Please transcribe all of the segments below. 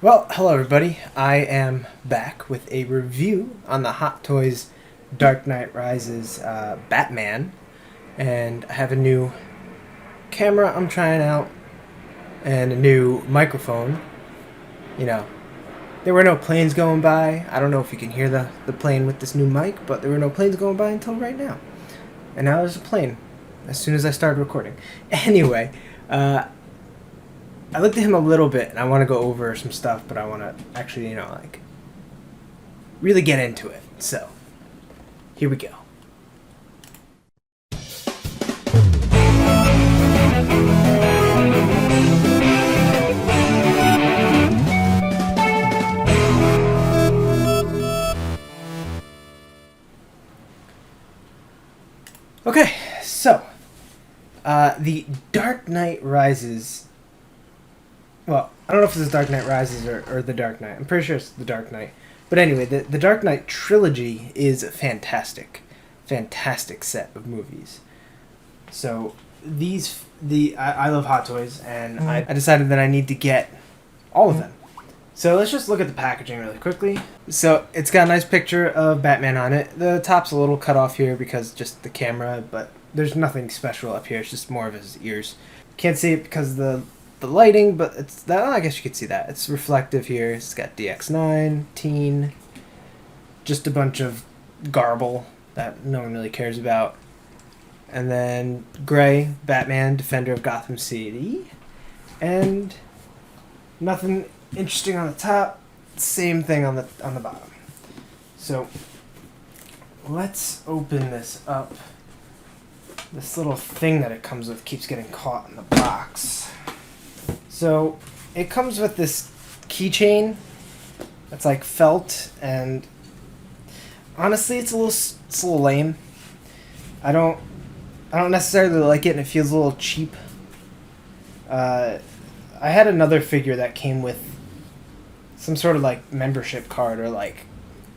Well, hello everybody. I am back with a review on the HotToys Dark Knight Rises Batman, and I have a new camera I'm trying out and a new microphone. You know, there were no planes going by. I don't know if you can hear the plane with this new mic, but there were no planes going by until right now. And now there's a plane as soon as I started recording. Anyway, I looked at him a little bit, and I want to go over some stuff, but I want to actually, really get into it. So, here we go. Okay, so, the Dark Knight Rises. Well, I don't know if this is Dark Knight Rises or The Dark Knight. I'm pretty sure it's The Dark Knight. But anyway, the Dark Knight trilogy is fantastic. Fantastic set of movies. So, I love HotToys, and I decided that I need to get all of them. So let's just look at the packaging really quickly. So it's got a nice picture of Batman on it. The top's a little cut off here because just the camera, but there's nothing special up here. It's just more of his ears. Can't see it because of the lighting, but it's that. I guess you could see that. It's reflective here. It's got DX9, Teen, just a bunch of garble that no one really cares about. And then Gray, Batman, Defender of Gotham City. And nothing interesting on the top. Same thing on the bottom. So let's open this up. This little thing that it comes with keeps getting caught in the box. So it comes with this keychain that's like felt, and honestly, it's a little lame. I don't necessarily like it, and it feels a little cheap. I had another figure that came with some sort of like membership card or like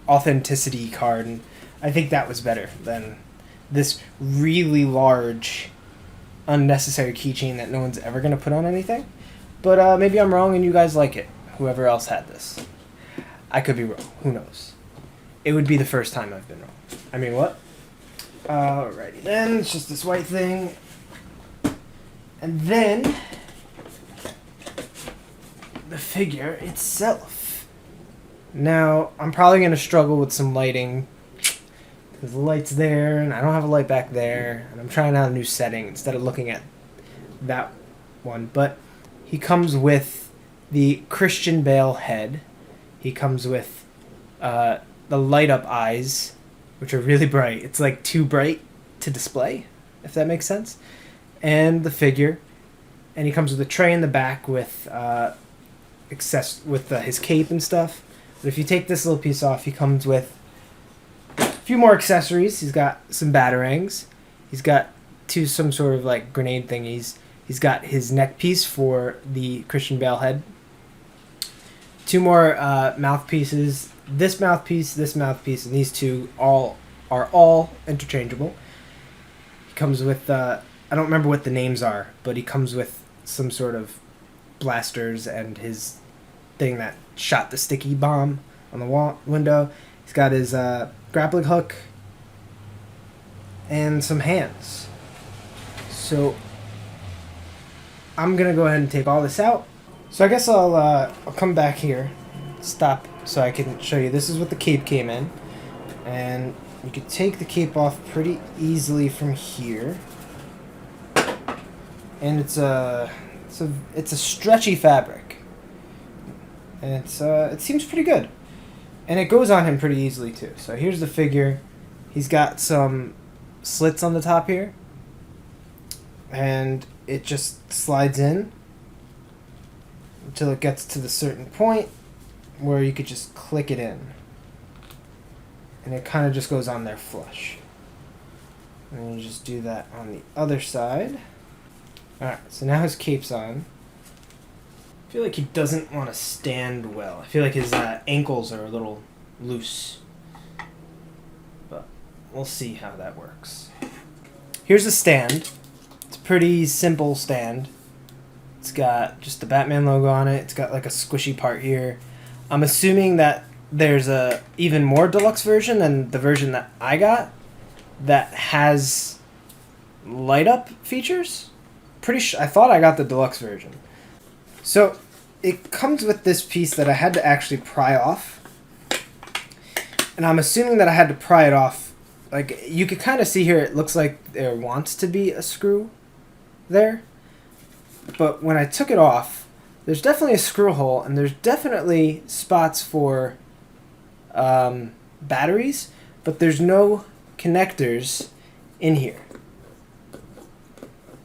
authenticity card, and I think that was better than this really large, unnecessary keychain that no one's ever gonna put on anything. But maybe I'm wrong and you guys like it. Whoever else had this. I could be wrong. Who knows? It would be the first time I've been wrong. I mean, what? Alrighty then. It's just this white thing. And then the figure itself. Now, I'm probably going to struggle with some lighting. Because the light's there, and I don't have a light back there. And I'm trying out a new setting instead of looking at that one. But he comes with the Christian Bale head. He comes with the light-up eyes, which are really bright. It's like too bright to display, if that makes sense. And the figure. And he comes with a tray in the back with his cape and stuff. But if you take this little piece off, he comes with a few more accessories. He's got some batarangs. He's got some sort of like grenade thingies. He's got his neck piece for the Christian Bale head. Two more mouthpieces. This mouthpiece, and these two are all interchangeable. He comes with I don't remember what the names are, but he comes with some sort of blasters and his thing that shot the sticky bomb on the window. He's got his grappling hook and some hands. So I'm gonna go ahead and take all this out. So I guess I'll come back here, stop so I can show you. This is what the cape came in, and you can take the cape off pretty easily from here. And it's a stretchy fabric, and it seems pretty good, and it goes on him pretty easily too. So here's the figure. He's got some slits on the top here, and it just slides in until it gets to the certain point where you could just click it in, and it kind of just goes on there flush. And you just do that on the other side. Alright, so now his cape's on. I feel like he doesn't want to stand well. I feel like his ankles are a little loose. But we'll see how that works. Here's the stand. It's a pretty simple stand. It's got just the Batman logo on it. It's got like a squishy part here. I'm assuming that there's a even more deluxe version than the version that I got that has light up features. I thought I got the deluxe version. So it comes with this piece that I had to actually pry off. And I'm assuming that I had to pry it off. Like, you could kind of see here, it looks like there wants to be a screw there. But when I took it off, there's definitely a screw hole, and there's definitely spots for batteries, but there's no connectors in here,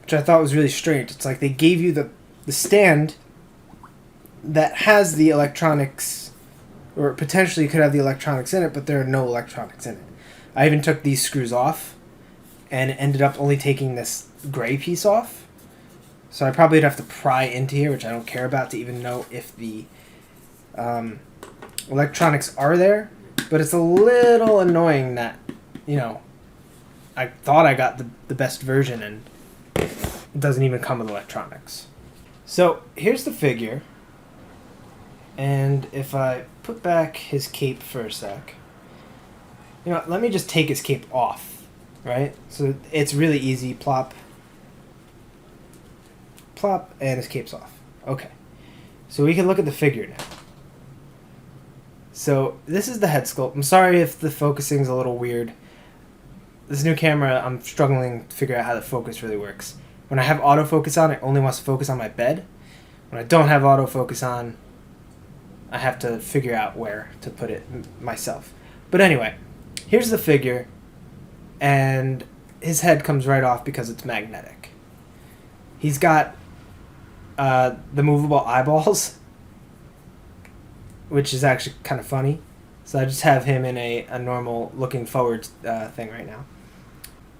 which I thought was really strange. It's like they gave you the stand that has the electronics, or potentially could have the electronics in it, but there are no electronics in it. I even took these screws off and ended up only taking this gray piece off. So I probably would have to pry into here, which I don't care about, to even know if the electronics are there. But it's a little annoying that, I thought I got the best version and it doesn't even come with electronics. So here's the figure. And if I put back his cape for a sec, let me just take his cape off, right? So it's really easy. Plop, and his cape's off. Okay. So we can look at the figure now. So this is the head sculpt. I'm sorry if the focusing's a little weird. This new camera, I'm struggling to figure out how the focus really works. When I have autofocus on, it only wants to focus on my bed. When I don't have autofocus on, I have to figure out where to put it myself. But anyway, here's the figure, and his head comes right off because it's magnetic. He's got the movable eyeballs, which is actually kind of funny. So I just have him in a normal looking forward thing right now.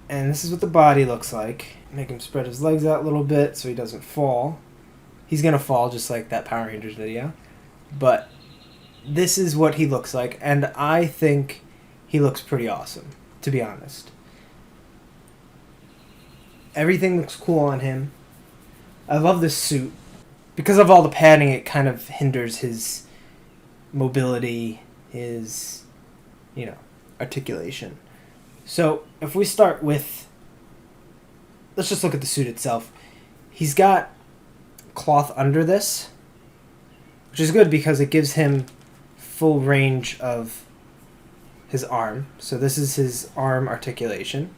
And this is what the body looks like. Make him spread his legs out a little bit so he doesn't fall. He's going to fall just like that Power Rangers video. But this is what he looks like, and I think he looks pretty awesome, to be honest. Everything looks cool on him. I love this suit. Because of all the padding, it kind of hinders his mobility, his, articulation. So if we start with, let's just look at the suit itself. He's got cloth under this, which is good because it gives him full range of his arm. So this is his arm articulation.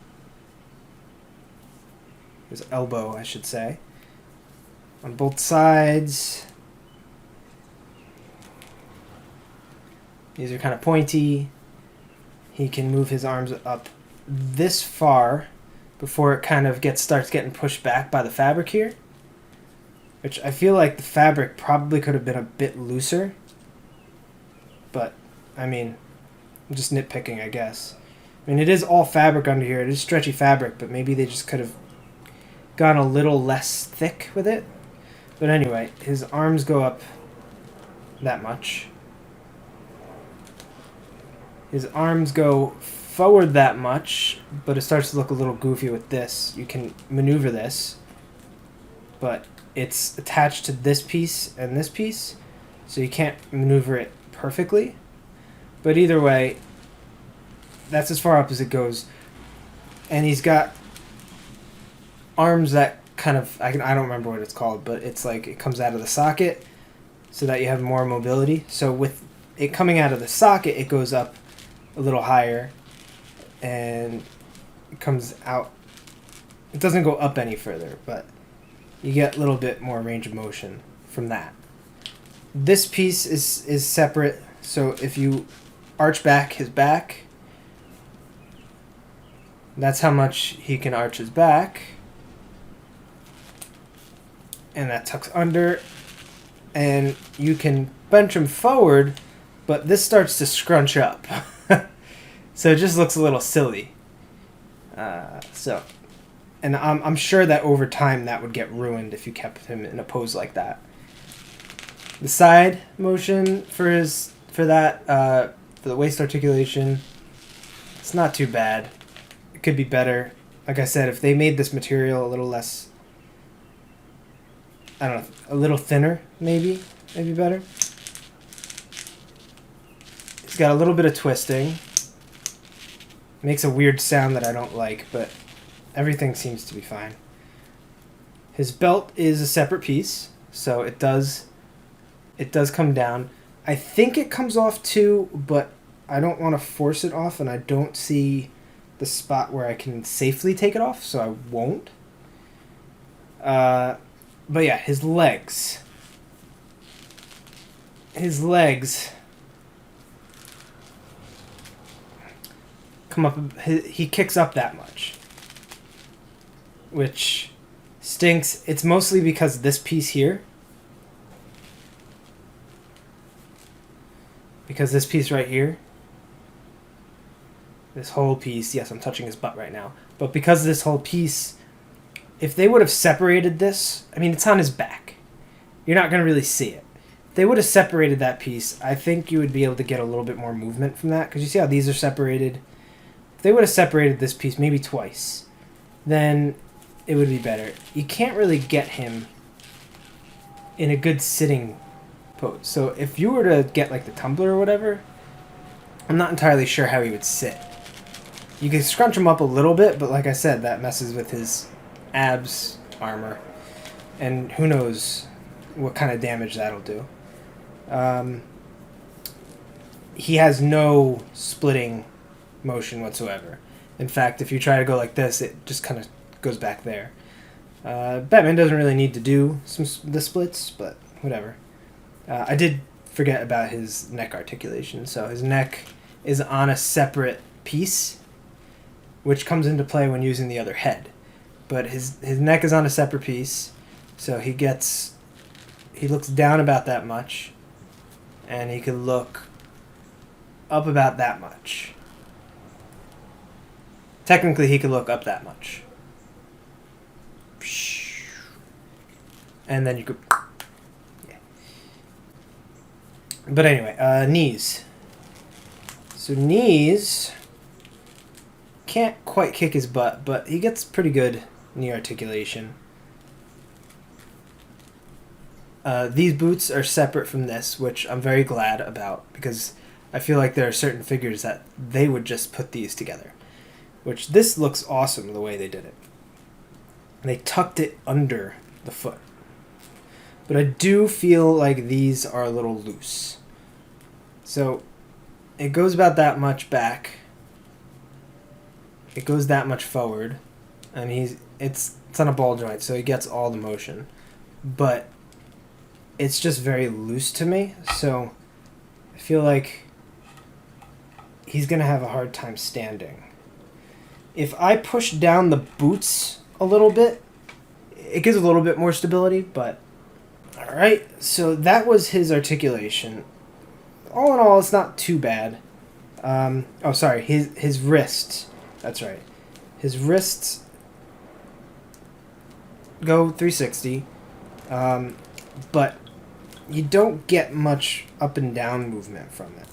His elbow, I should say. On both sides. These are kind of pointy. He can move his arms up this far before it kind of starts getting pushed back by the fabric here. Which I feel like the fabric probably could have been a bit looser. But, I'm just nitpicking, I guess. It is all fabric under here. It is stretchy fabric, but maybe they just could have gone a little less thick with it. But anyway, his arms go up that much. His arms go forward that much, but it starts to look a little goofy with this. You can maneuver this, but it's attached to this piece and this piece, so you can't maneuver it perfectly. But either way, that's as far up as it goes. And he's got arms that kind of, I don't remember what it's called, but it's like it comes out of the socket so that you have more mobility. So with it coming out of the socket, it goes up a little higher and it comes out. It doesn't go up any further, but you get a little bit more range of motion from that. This piece is separate, so if you arch back his back, that's how much he can arch his back. And that tucks under, and you can bench him forward, but this starts to scrunch up. So it just looks a little silly. And I'm sure that over time that would get ruined if you kept him in a pose like that. The side motion for the waist articulation, it's not too bad. It could be better. Like I said, if they made this material a little less I don't know, a little thinner, maybe better. It's got a little bit of twisting. Makes a weird sound that I don't like, but everything seems to be fine. His belt is a separate piece, so it does come down. I think it comes off too, but I don't want to force it off, and I don't see the spot where I can safely take it off, so I won't. But yeah, his legs. His legs come up. He kicks up that much, which stinks. It's mostly because this piece here. Because this piece right here. This whole piece. Yes, I'm touching his butt right now. But because this whole piece, if they would have separated this, I mean, it's on his back. You're not going to really see it. If they would have separated that piece, I think you would be able to get a little bit more movement from that. Because you see how these are separated? If they would have separated this piece maybe twice, then it would be better. You can't really get him in a good sitting pose. So if you were to get like the tumbler or whatever, I'm not entirely sure how he would sit. You could scrunch him up a little bit, but like I said, that messes with his abs armor, and who knows what kind of damage that'll do. He has no splitting motion whatsoever. In fact, if you try to go like this, it just kind of goes back there. Batman doesn't really need to do the splits, but whatever. I did forget about his neck articulation. So his neck is on a separate piece, which comes into play when using the other head. But his neck is on a separate piece, so he looks down about that much, and he can look up about that much. Technically, he could look up that much. And then you could... Yeah. But anyway, knees. So knees... Can't quite kick his butt, but he gets pretty good knee articulation. These boots are separate from this, which I'm very glad about, because I feel like there are certain figures that they would just put these together. Which this looks awesome the way they did it. They tucked it under the foot. But I do feel like these are a little loose. So it goes about that much back. It goes that much forward, and it's on a ball joint, so he gets all the motion. But it's just very loose to me, so I feel like he's going to have a hard time standing. If I push down the boots a little bit, it gives a little bit more stability, but... Alright, so that was his articulation. All in all, it's not too bad. His wrists. That's right. His wrists go 360, but you don't get much up and down movement from it.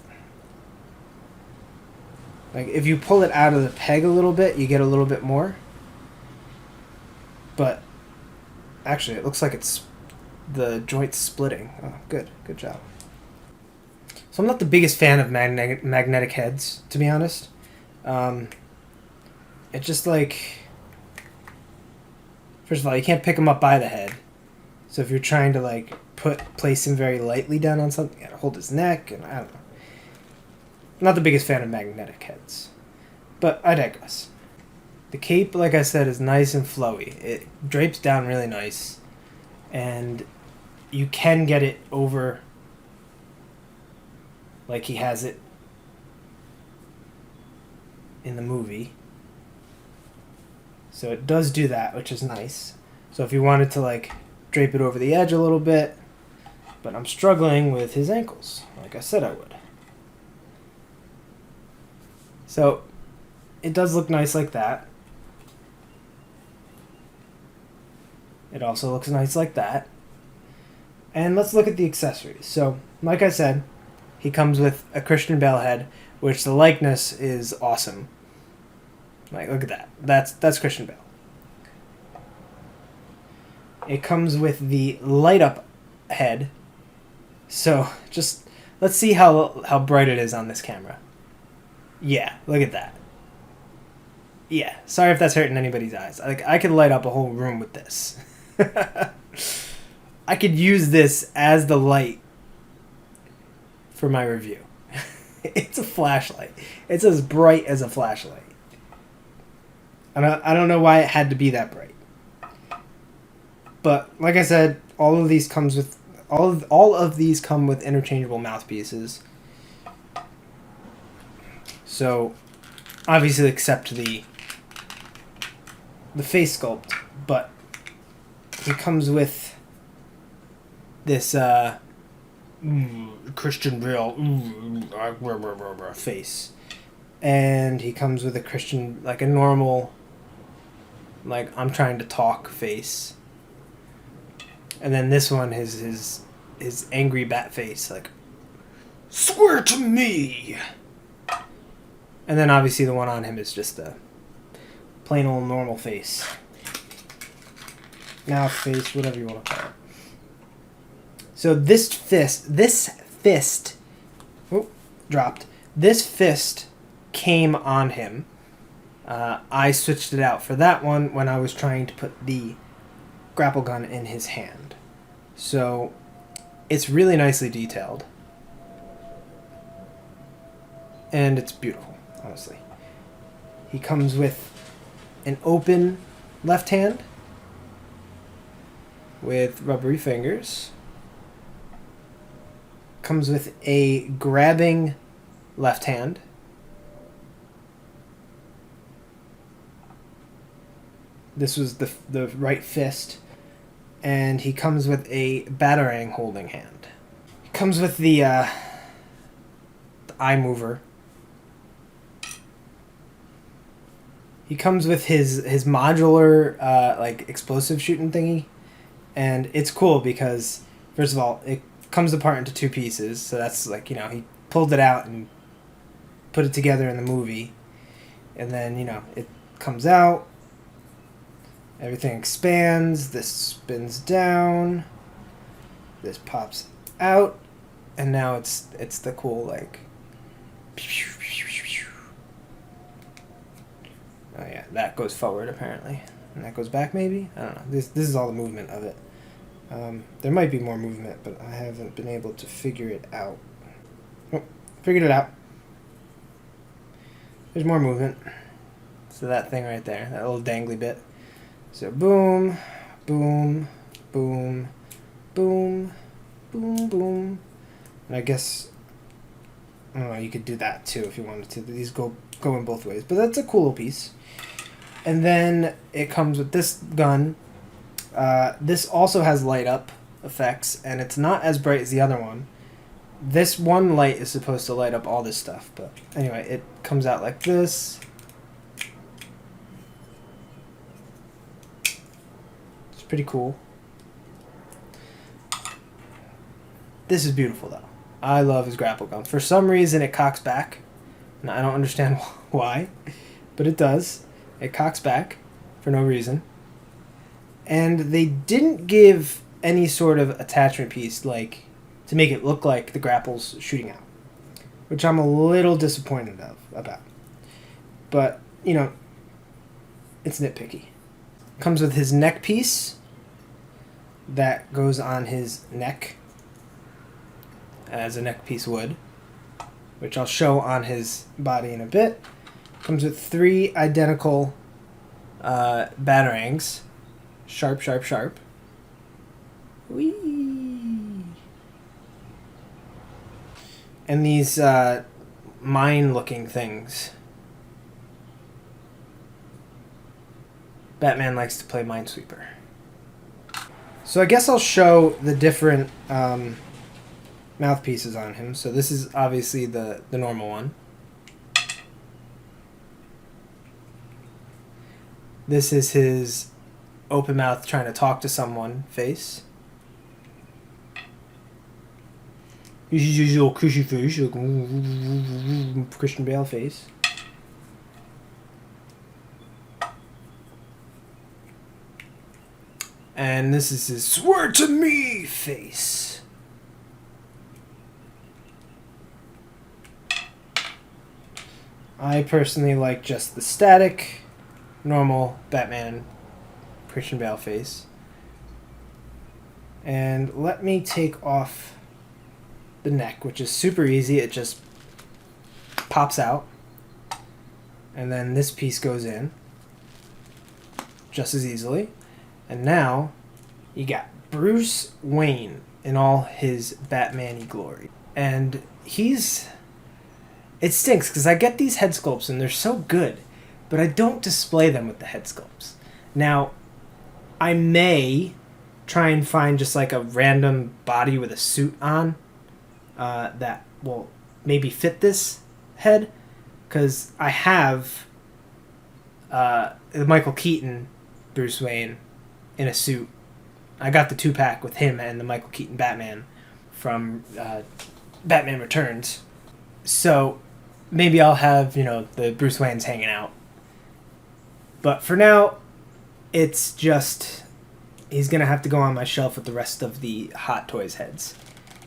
Like, if you pull it out of the peg a little bit, you get a little bit more. But, actually, it looks like the joint's splitting. Oh, good. Good job. So I'm not the biggest fan of magnetic heads, to be honest. It's just like... First of all, you can't pick him up by the head. So if you're trying to, like, place him very lightly down on something, you gotta hold his neck, and I don't know. I'm not the biggest fan of magnetic heads. But I digress. The cape, like I said, is nice and flowy. It drapes down really nice. And you can get it over like he has it in the movie. So it does do that, which is nice. So if you wanted to, like, drape it over the edge a little bit, but I'm struggling with his ankles, like I said I would. So it does look nice like that. It also looks nice like that. And let's look at the accessories. So, like I said, he comes with a Christian Bale head, which the likeness is awesome. Like, look at that. That's Christian Bale. It comes with the light up head. So just let's see how bright it is on this camera. Yeah, look at that. Yeah, sorry if that's hurting anybody's eyes. Like, I could light up a whole room with this. I could use this as the light for my review. It's a flashlight. It's as bright as a flashlight. I don't know why it had to be that bright. But like I said, all of these come with interchangeable mouthpieces. So obviously except the face sculpt, but it comes with this Christian Bale face, and he comes with a Christian, like a normal, like I'm trying to talk face, and then this one is his angry bat face, like swear to me, and then obviously the one on him is just a plain old normal face, mouth, face, whatever you want to call it. So this fist, oh, dropped. This fist came on him. I switched it out for that one when I was trying to put the grapple gun in his hand. So it's really nicely detailed. And it's beautiful, honestly. He comes with an open left hand with rubbery fingers. Comes with a grabbing left hand. This was the right fist. And he comes with a batarang holding hand. He comes with the eye mover. He comes with his modular like explosive shooting thingy. And it's cool because, first of all, it comes apart into two pieces. So that's like, he pulled it out and put it together in the movie. And then, it comes out. Everything expands. This spins down. This pops out. And now it's the cool, like... Oh yeah, that goes forward apparently. And that goes back maybe? I don't know. This is all the movement of it. There might be more movement, but I haven't been able to figure it out. Oh, figured it out. There's more movement. So that thing right there, that little dangly bit. So boom, boom, boom, boom, boom, boom. And I guess, I don't know, you could do that too if you wanted to. These go in both ways. But that's a cool little piece. And then it comes with this gun. This also has light up effects, and it's not as bright as the other one. This one light is supposed to light up all this stuff, but anyway, it comes out like this. It's pretty cool. This is beautiful, though. I love his grapple gun. For some reason, it cocks back, and I don't understand why, but it does. It cocks back for no reason. And they didn't give any sort of attachment piece, like, to make it look like the grapple's shooting out, which I'm a little disappointed about. But, it's nitpicky. Comes with his neck piece that goes on his neck, as a neck piece would, which I'll show on his body in a bit. Comes with 3 identical batarangs. Sharp, sharp, sharp. Whee! And these mine-looking things. Batman likes to play Minesweeper. So I guess I'll show the different mouthpieces on him. So this is obviously the normal one. This is his open mouth trying to talk to someone face. This is his little cushy face, like Christian Bale face. And this is his "swear to me" face. I personally like just the static, normal Batman Christian Bale face. And let me take off the neck, which is super easy. It just pops out. And then this piece goes in just as easily. And now you got Bruce Wayne in all his Batman-y glory. And it stinks because I get these head sculpts and they're so good, but I don't display them with the head sculpts. Now, I may try and find just like a random body with a suit on that will maybe fit this head, because I have the Michael Keaton Bruce Wayne in a suit. I got the 2-pack with him and the Michael Keaton Batman from Batman Returns. So maybe I'll have, the Bruce Waynes hanging out. But for now, it's just, he's going to have to go on my shelf with the rest of the Hot Toys heads.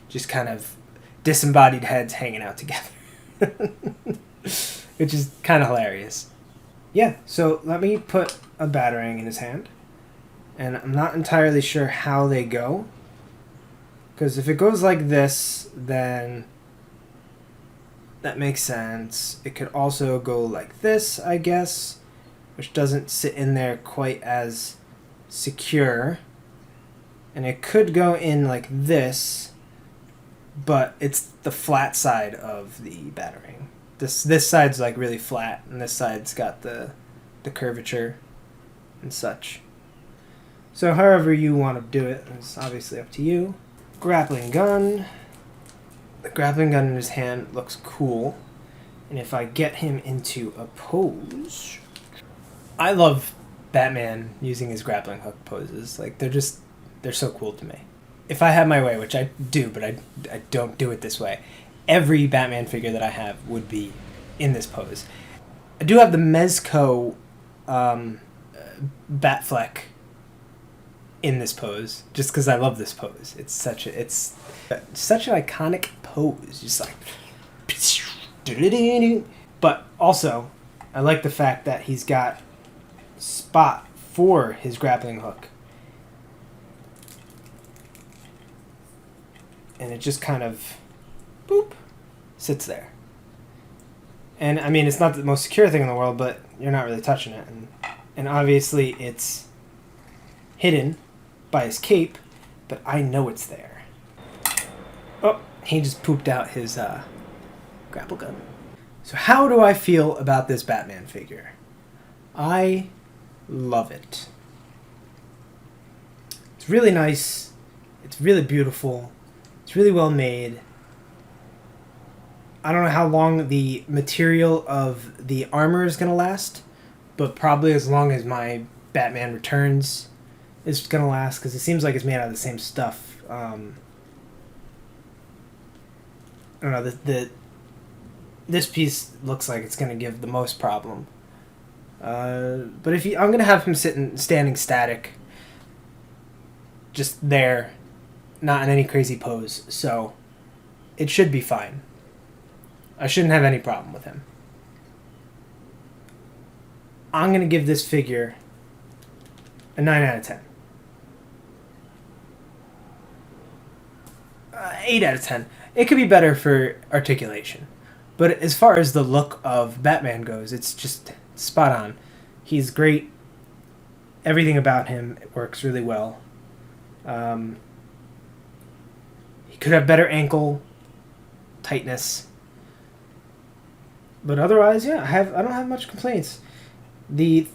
Just kind of disembodied heads hanging out together. Which is kind of hilarious. Yeah, so let me put a Batarang in his hand. And I'm not entirely sure how they go. Because if it goes like this, then that makes sense. It could also go like this, I guess, which doesn't sit in there quite as secure. And it could go in like this, but it's the flat side of the Batarang. This side's like really flat, and this side's got the curvature and such. So however you want to do it is obviously up to you. Grappling gun. The grappling gun in his hand looks cool. And if I get him into a pose... I love Batman using his grappling hook poses. Like, they're so cool to me. If I had my way, which I do, but I don't do it this way, every Batman figure that I have would be in this pose. I do have the Mezco Batfleck in this pose, just because I love this pose. It's such an iconic pose. Just like, but also, I like the fact that he's got spot for his grappling hook, and it just kind of, boop, sits there. And I mean, it's not the most secure thing in the world, but you're not really touching it, and obviously it's hidden by his cape, but I know it's there. Oh, he just pooped out his grapple gun. So how do I feel about this Batman figure? I love it. It's really nice. It's really beautiful. It's really well made. I don't know how long the material of the armor is going to last, but probably as long as my Batman Returns is going to last, because it seems like it's made out of the same stuff. I don't know, this piece looks like it's going to give the most problem. But I'm going to have him standing static, just there, not in any crazy pose, so it should be fine. I shouldn't have any problem with him. I'm going to give this figure a 9 out of 10. 8 out of 10. It could be better for articulation. But as far as the look of Batman goes, it's just spot on. He's great. Everything about him works really well. He could have better ankle tightness. But otherwise, yeah, I don't have much complaints. The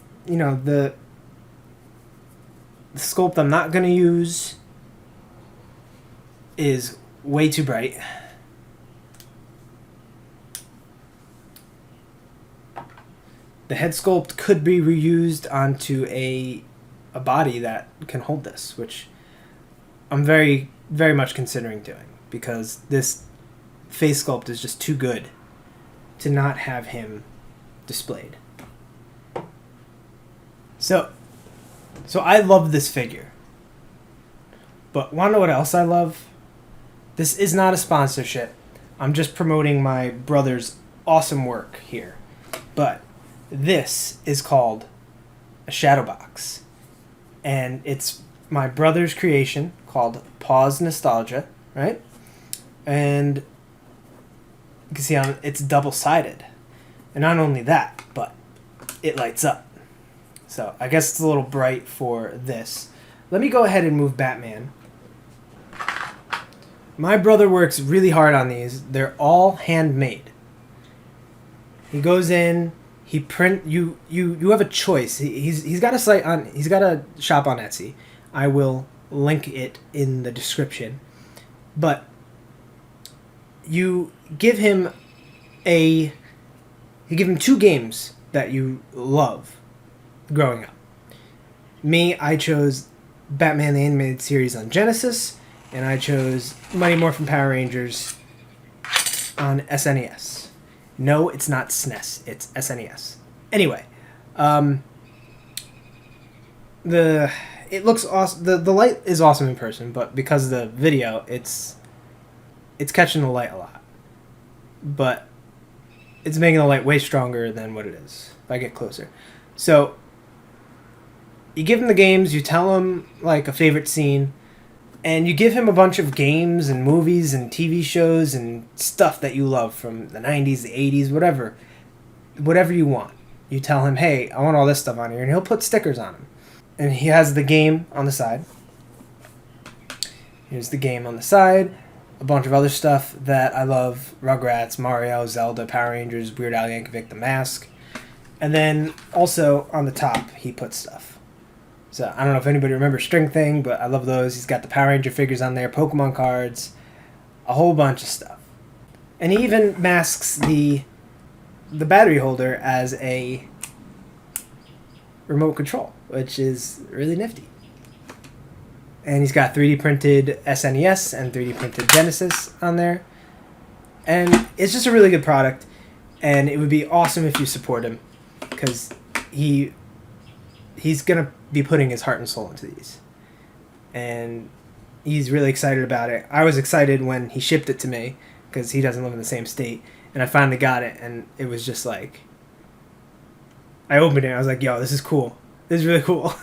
sculpt I'm not going to use is way too bright. The head sculpt could be reused onto a body that can hold this, which I'm very, very much considering doing, because this face sculpt is just too good to not have him displayed. So I love this figure. But want to know what else I love? This is not a sponsorship. I'm just promoting my brother's awesome work here. But this is called a shadow box. And it's my brother's creation called Pause Nostalgia, right? And you can see it's double-sided. And not only that, but it lights up. So I guess it's a little bright for this. Let me go ahead and move Batman. My brother works really hard on these. They're all handmade. He goes in, he print you have a choice. He's got a site on he's got a shop on Etsy. I will link it in the description. But you give him two games that you love growing up. Me, I chose Batman the Animated Series on Genesis, and I chose Mighty Morphin Power Rangers on SNES. No, it's not SNES, it's SNES. Anyway, it looks awesome. The light is awesome in person, but because of the video, it's catching the light a lot. But it's making the light way stronger than what it is if I get closer. So you give him the games, you tell him like a favorite scene, and you give him a bunch of games and movies and TV shows and stuff that you love from the 90s, the 80s, whatever you want. You tell him, hey, I want all this stuff on here, and he'll put stickers on them. And he has the game on the side. Here's the game on the side. A bunch of other stuff that I love. Rugrats, Mario, Zelda, Power Rangers, Weird Al Yankovic, The Mask. And then also on the top, he puts stuff. So I don't know if anybody remembers String Thing, but I love those. He's got the Power Ranger figures on there, Pokemon cards, a whole bunch of stuff. And he even masks the battery holder as a remote control, which is really nifty. And he's got 3D printed SNES and 3D printed Genesis on there. And it's just a really good product. And it would be awesome if you support him, because he's going to be putting his heart and soul into these. And he's really excited about it. I was excited when he shipped it to me, because he doesn't live in the same state. And I finally got it, and it was just like, I opened it and I was like, yo, this is cool. This is really cool.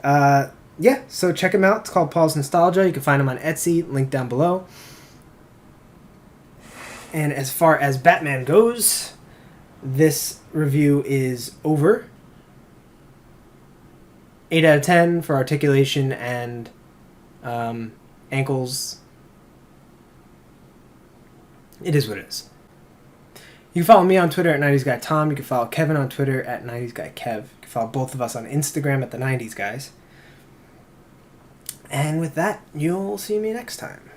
Yeah, so check him out. It's called Paul's Nostalgia. You can find him on Etsy, link down below. And as far as Batman goes, this review is over. 8 out of 10 for articulation and ankles. It is what it is. You can follow me on Twitter at 90sGuyTom. You can follow Kevin on Twitter at 90sGuyKev. You can follow both of us on Instagram at the 90s Guys. And with that, you'll see me next time.